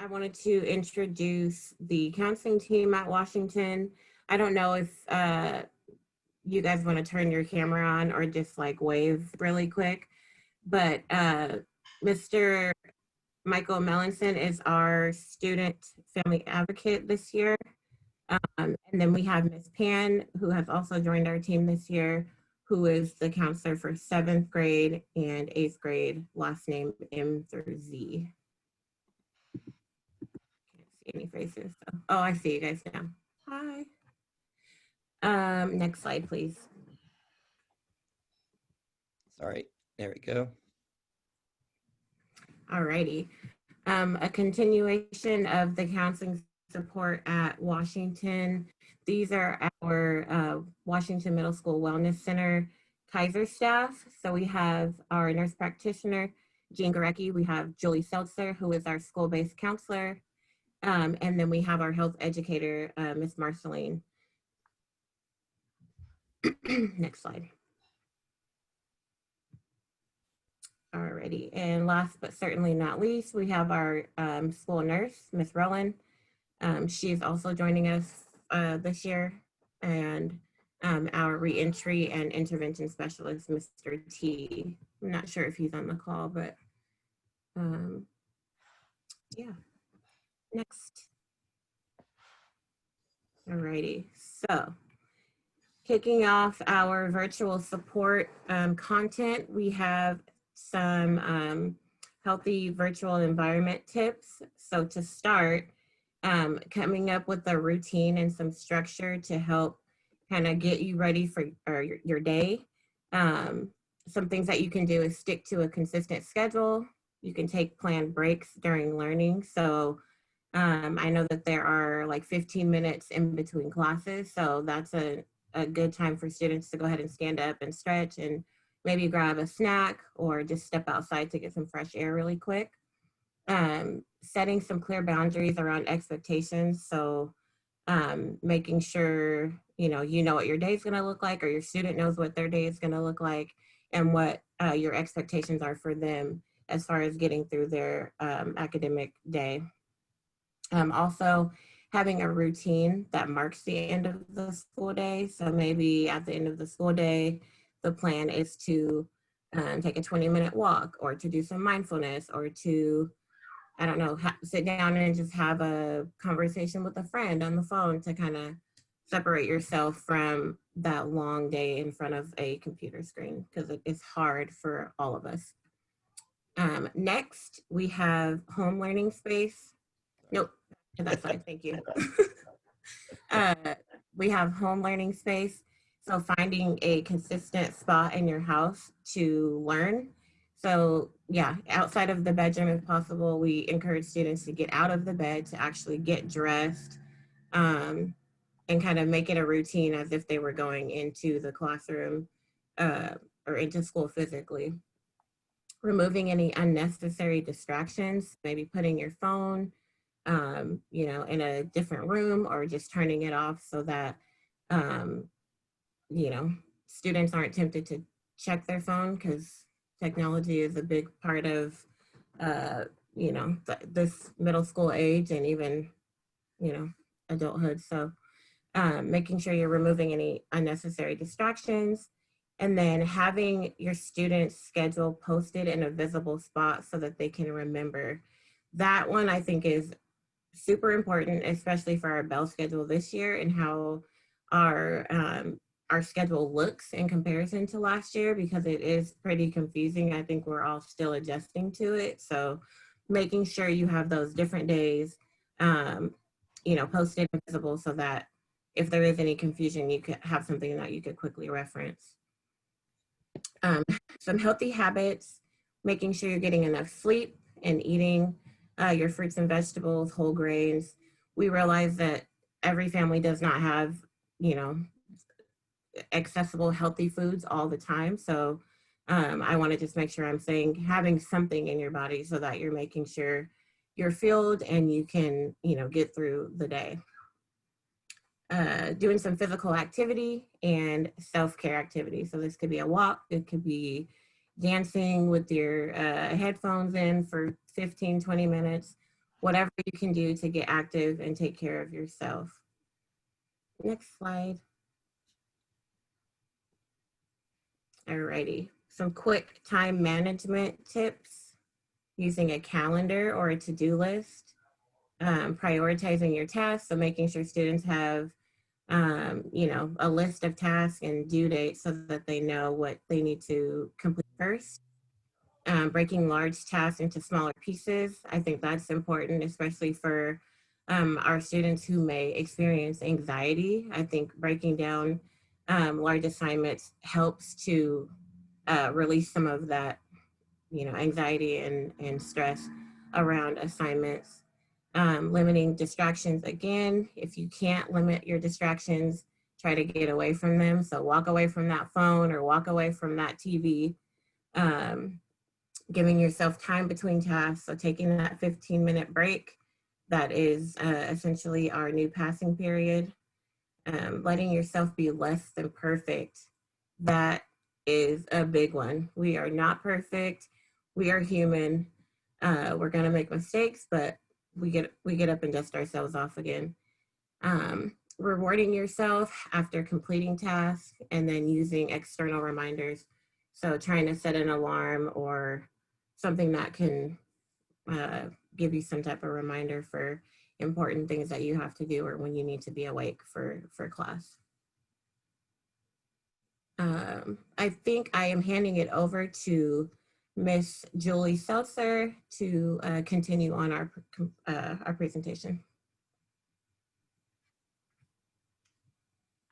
I wanted to introduce the counseling team at Washington. I don't know if you guys want to turn your camera on or just like wave really quick, but Mr. Michael Melanson is our student family advocate this year. And then we have Miss Pan, who has also joined our team this year, who is the counselor for 7th grade and 8th grade, last name M through Z. Can't see any faces. So. Oh, I see you guys now. Hi. Next slide, please. Sorry, there we go. All righty. A continuation of the counseling support at Washington. These are our Washington Middle School Wellness Center Kaiser staff. So we have our nurse practitioner, Jean Gorecki. We have Julie Seltzer, who is our school-based counselor. And then we have our health educator, Miss Marceline. Next slide. Alrighty, and last but certainly not least, we have our school nurse, Miss Rowan. She is also joining us this year, and our reentry and intervention specialist, Mr. T. I'm not sure if he's on the call, but yeah. Next. Alrighty, so kicking off our virtual support content, we have some healthy virtual environment tips. So to start, coming up with a routine and some structure to help kind of get you ready for your day. Some things that you can do is stick to a consistent schedule. You can take planned breaks during learning. So I know that there are like 15 minutes in between classes. So that's a good time for students to go ahead and stand up and stretch and maybe grab a snack or just step outside to get some fresh air really quick. Setting some clear boundaries around expectations. So making sure, you know what your day is gonna look like, or your student knows what their day is gonna look like, and what your expectations are for them as far as getting through their academic day. Also, having a routine that marks the end of the school day. So maybe at the end of the school day, the plan is to take a 20-minute walk, or to do some mindfulness, or to, I don't know, sit down and just have a conversation with a friend on the phone to kind of separate yourself from that long day in front of a computer screen, because it's hard for all of us. Next, we have home learning space. Nope, to that side, thank you. We have home learning space. So finding a consistent spot in your house to learn. So yeah, outside of the bedroom if possible, we encourage students to get out of the bed, to actually get dressed, and kind of make it a routine as if they were going into the classroom or into school physically. Removing any unnecessary distractions, maybe putting your phone in a different room, or just turning it off so that students aren't tempted to check their phone, because technology is a big part of, this middle school age and even, adulthood. So making sure you're removing any unnecessary distractions, and then having your students' schedule posted in a visible spot so that they can remember. That one I think is super important, especially for our bell schedule this year and how our schedule looks in comparison to last year, because it is pretty confusing. I think we're all still adjusting to it. So making sure you have those different days, posted and visible, so that if there is any confusion, you could have something that you could quickly reference. Some healthy habits, making sure you're getting enough sleep and eating your fruits and vegetables, whole grains. We realize that every family does not have, accessible healthy foods all the time. So I want to just make sure I'm saying having something in your body so that you're making sure you're filled and you can, get through the day. Doing some physical activity and self-care activity. So this could be a walk, it could be dancing with your headphones in for 15, 20 minutes, whatever you can do to get active and take care of yourself. Next slide. Alrighty, some quick time management tips using a calendar or a to-do list, prioritizing your tasks, so making sure students have a list of tasks and due dates so that they know what they need to complete first. Breaking large tasks into smaller pieces. I think that's important, especially for our students who may experience anxiety. I think breaking down large assignments helps to release some of that, anxiety and stress around assignments. Limiting distractions again. If you can't limit your distractions, try to get away from them. So walk away from that phone or walk away from that TV. Giving yourself time between tasks. So taking that 15-minute break, that is essentially our new passing period. Letting yourself be less than perfect. That is a big one. We are not perfect. We are human. We're gonna make mistakes, but we get up and dust ourselves off again. Rewarding yourself after completing tasks and then using external reminders. So trying to set an alarm or something that can give you some type of reminder for important things that you have to do or when you need to be awake for class. I think I am handing it over to Miss Julie Seltzer to continue on our presentation.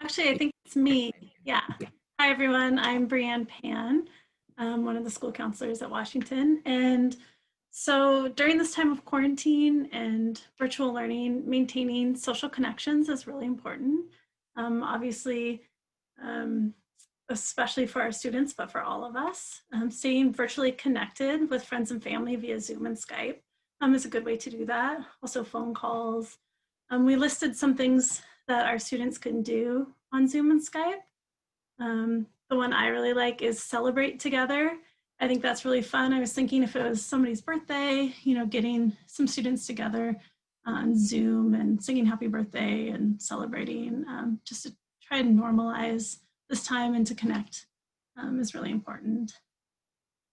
Actually, I think it's me. Yeah. Hi, everyone. I'm Brianne Pan, one of the school counselors at Washington. And so during this time of quarantine and virtual learning, maintaining social connections is really important. Obviously, especially for our students, but for all of us. Staying virtually connected with friends and family via Zoom and Skype is a good way to do that. Also phone calls. We listed some things that our students can do on Zoom and Skype. The one I really like is celebrate together. I think that's really fun. I was thinking if it was somebody's birthday, getting some students together on Zoom and singing happy birthday and celebrating, just to try to normalize this time and to connect is really important.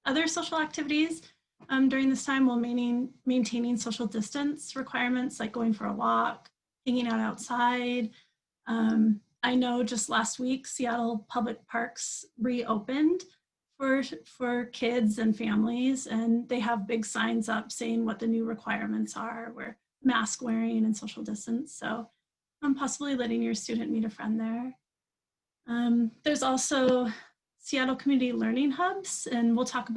Other social activities during this time while maintaining social distance requirements like going for a walk, hanging out outside. I know just last week, Seattle Public Parks reopened for kids and families, and they have big signs up saying what the new requirements are, where mask wearing and social distance. So possibly letting your student meet a friend there. There's also Seattle Community Learning Hubs, and we'll talk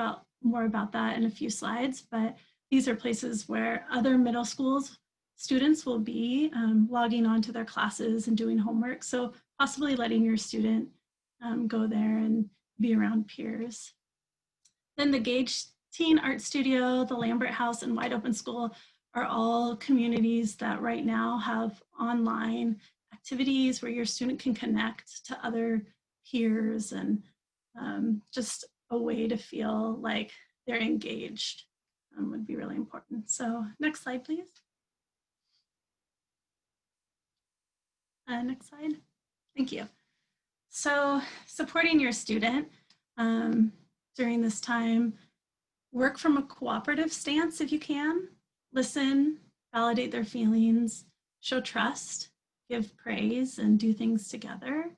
more about that in a few slides, but these are places where other middle schools students will be logging on to their classes and doing homework. So possibly letting your student go there and be around peers. Then the Gage Teen Art Studio, the Lambert House, and Wide Open School are all communities that right now have online activities where your student can connect to other peers and just a way to feel like they're engaged would be really important. So next slide, please. Next slide. Thank you. So supporting your student during this time, work from a cooperative stance if you can. Listen, validate their feelings, show trust, give praise, and do things together.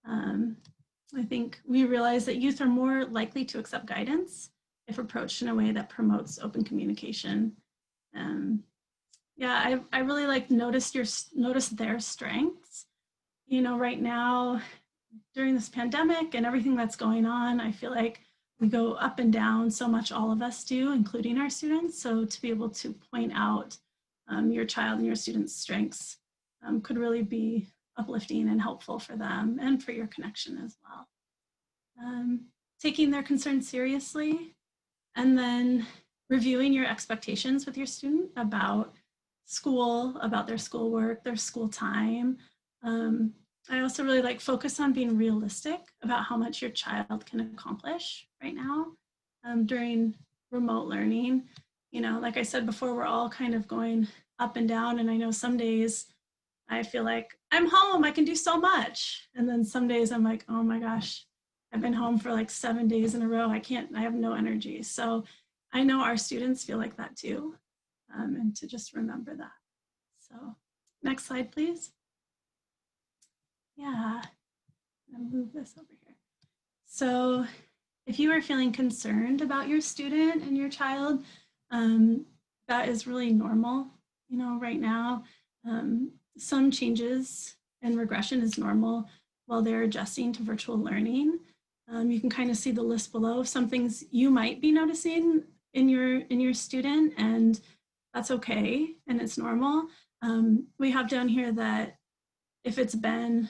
I think we realize that youth are more likely to accept guidance if approached in a way that promotes open communication. Yeah, I really like notice their strengths. Right now, during this pandemic and everything that's going on, I feel like we go up and down so much, all of us do, including our students. So to be able to point out your child and your student's strengths could really be uplifting and helpful for them and for your connection as well. Taking their concerns seriously, and then reviewing your expectations with your student about school, about their schoolwork, their school time. I also really like focus on being realistic about how much your child can accomplish right now during remote learning. you know, like I said before, we're all kind of going up and down. And I know some days I feel like I'm home, I can do so much. And then some days I'm like, oh my gosh, I've been home for like 7 days in a row. I have no energy. So I know our students feel like that too. And to just remember that. So next slide, please. Yeah, I'll move this over here. So if you are feeling concerned about your student and your child, that is really normal, you know, right now. Some changes and regression is normal while they're adjusting to virtual learning. You can kind of see the list below of some things you might be noticing in your student, and that's okay, and it's normal. We have down here that if it's been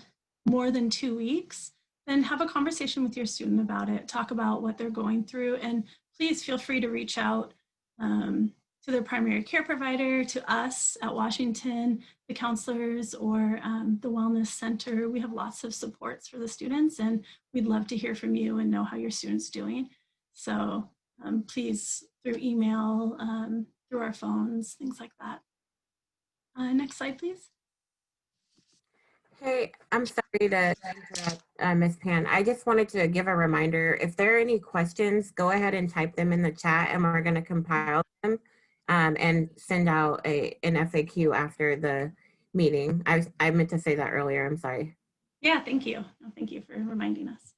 more than 2 weeks, then have a conversation with your student about it. Talk about what they're going through, and please feel free to reach out to their primary care provider, to us at Washington, the counselors, or the Wellness Center. We have lots of supports for the students, and we'd love to hear from you and know how your student's doing. So please, through email, through our phones, things like that. Next slide, please. Hey, I'm sorry to interrupt, Ms. Pan. I just wanted to give a reminder. If there are any questions, go ahead and type them in the chat, and we're going to compile them and send out an FAQ after the meeting. I meant to say that earlier. I'm sorry. Yeah, thank you. No, thank you for reminding us.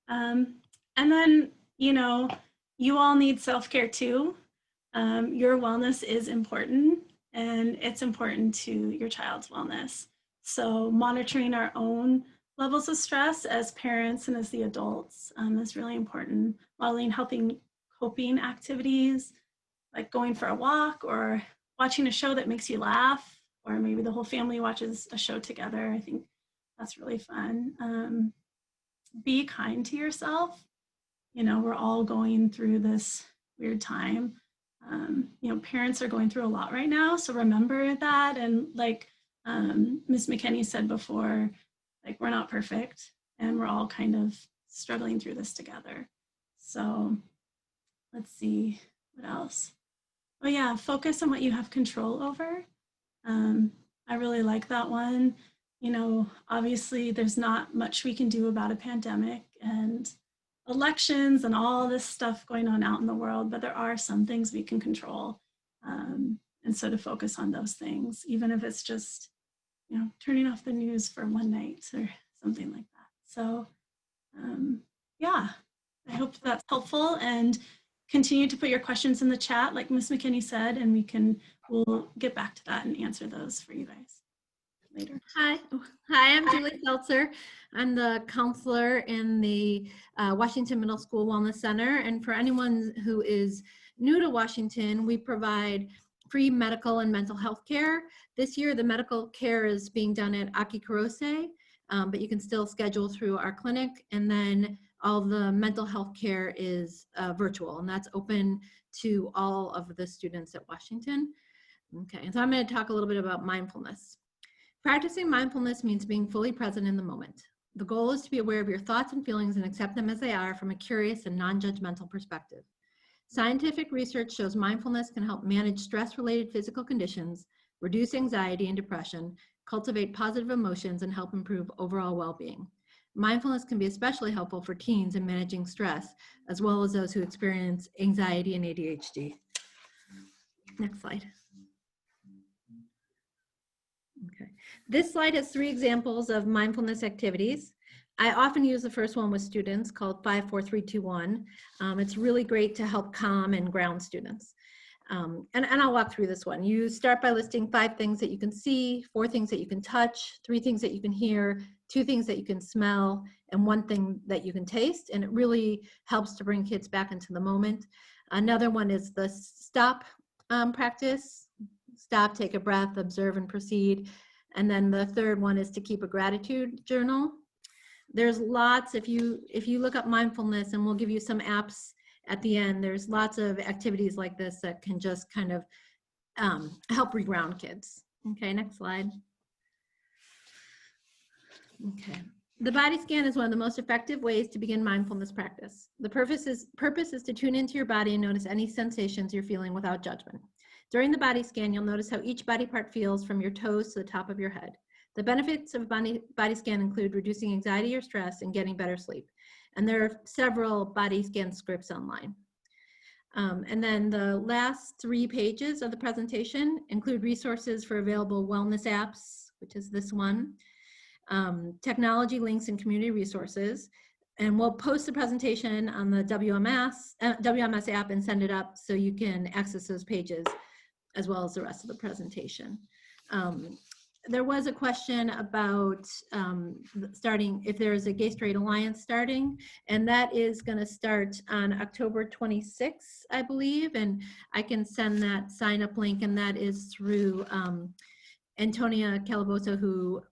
And then, you know, you all need self-care too. Your wellness is important, and it's important to your child's wellness. So monitoring our own levels of stress as parents and as the adults is really important. Modeling helping coping activities, like going for a walk or watching a show that makes you laugh, or maybe the whole family watches a show together. I think that's really fun. Be kind to yourself. You know, we're all going through this weird time. You know, parents are going through a lot right now, so remember that. And like Ms. McKinney said before, like, we're not perfect, and we're all kind of struggling through this together. So let's see, what else? Oh yeah, focus on what you have control over. I really like that one. You know, obviously there's not much we can do about a pandemic and elections and all this stuff going on out in the world, but there are some things we can control. And so to focus on those things, even if it's just, you know, turning off the news for one night or something like that. So yeah, I hope that's helpful, and continue to put your questions in the chat like Ms. McKinney said, and we'll get back to that and answer those for you guys later. Hi, I'm Julie Seltzer. I'm the counselor in the Washington Middle School Wellness Center. And for anyone who is new to Washington, we provide free medical and mental health care. This year, the medical care is being done at Aki Kurose, but you can still schedule through our clinic. And then all the mental health care is virtual, and that's open to all of the students at Washington. Okay, and so I'm going to talk a little bit about mindfulness. Practicing mindfulness means being fully present in the moment. The goal is to be aware of your thoughts and feelings and accept them as they are from a curious and non-judgmental perspective. Scientific research shows mindfulness can help manage stress-related physical conditions, reduce anxiety and depression, cultivate positive emotions, and help improve overall well-being. Mindfulness can be especially helpful for teens in managing stress, as well as those who experience anxiety and ADHD. Next slide. Okay. This slide has 3 examples of mindfulness activities. I often use the first one with students, called 5, 4, 3, 2, 1. It's really great to help calm and ground students. And I'll walk through this one. You start by listing 5 things that you can see, 4 things that you can touch, 3 things that you can hear, 2 things that you can smell, and 1 thing that you can taste. And it really helps to bring kids back into the moment. Another one is the stop practice. Stop, take a breath, observe, and proceed. And then the third one is to keep a gratitude journal. There's lots, if you look up mindfulness, and we'll give you some apps at the end, there's lots of activities like this that can just kind of help reground kids. Okay, next slide. Okay, The body scan is one of the most effective ways to begin mindfulness practice. The purpose is to tune into your body and notice any sensations you're feeling without judgment. During the body scan, you'll notice how each body part feels from your toes to the top of your head. The benefits of body scan include reducing anxiety or stress and getting better sleep. And there are several body scan scripts online. And then the last 3 pages of the presentation include resources for available wellness apps, which is this one, technology links and community resources. And we'll post the presentation on the WMS app and send it up so you can access those pages as well as the rest of the presentation. There was a question about starting, if there is a Gay Straight Alliance starting, and that is going to start on October 26th, I believe, and I can send that sign up link, and that is through Antonia Calabosa, who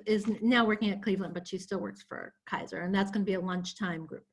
is now working at Cleveland, but she still works for Kaiser, and that's going to be a lunchtime group.